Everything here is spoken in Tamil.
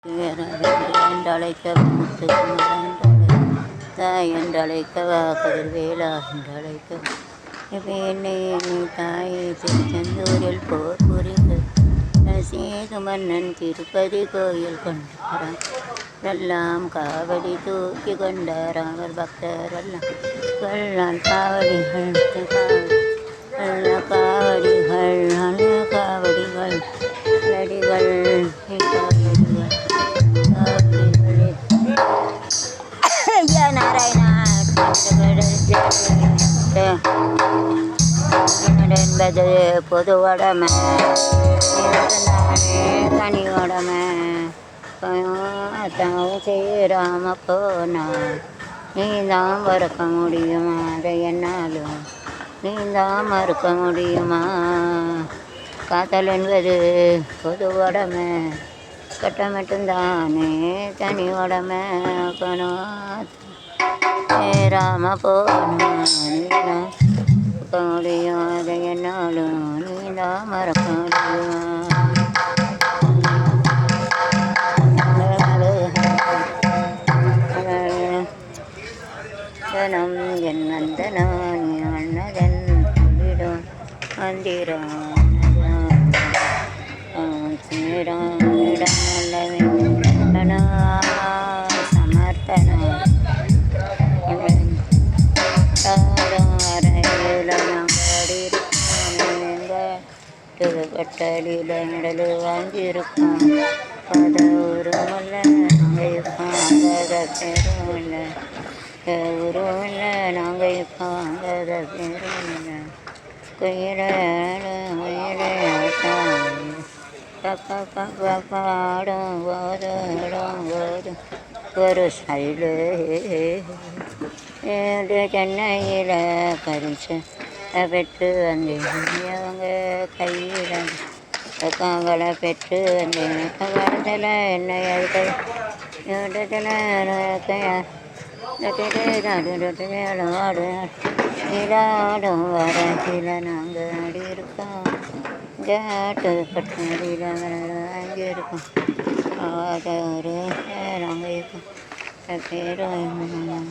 என்றழைக்க முத்துக்குமரன் தாய் என்றழைக்கவா கதிர்வேலா என்றழைக்க இப்போ என்னை எண்ணி தாயை திருச்செந்தூரில் போர் புரிந்து சேது மன்னன் திருப்பதி கோயில் கொண்டாராம். எல்லாம் காவடி தூக்கி கொண்டாராம். அவர் பக்தரெல்லாம் கொள்ளால் காவடிகள் நல்ல காவடிகள் நல்ல காவடிகள் அடிகள் காவடிகள் ஐயா நாராயணா என்பது பொது உடமை கனி உடமை செய்யாம போனா நீ தான் மறக்க முடியுமா? அதை என்னாலும் நீ தான் மறுக்க முடியுமா? காத்தல் என்பது பொது உடமை கட்ட மட்டும்தானே தனி உடமை ராம போனா மறக்க முடியும். அதை என்னாலும் நீ தான் மறக்க முடியுமா? தனம் என் வந்தனான் அண்ணதன் சொல்லிடும் மந்திரம் சமர்த்தனம் கட்டடியில் இடலு வாங்கியிருக்கோம். பத உருவல்ல நாங்கள் இருக்கோம். அங்கத பேரும் இல்லை உருவம் இல்லை நாங்கள் இருக்கோம். அங்கத பேரும் இல்லை குயில பாடும் போதும் ஒரு சைடு சென்னையில் பரிசு பெற்று வந்தேன். அவங்க கையில் காங்களை பெற்று வந்தேன். காலத்தில் என்ன இல்லாடும் வரத்தில் நாங்கள் அடி இருக்கோம். ஜாட்டு கட்டடியில் அங்கே இருக்கோம். ஒரு நாங்கள் இருக்கோம் பேரும்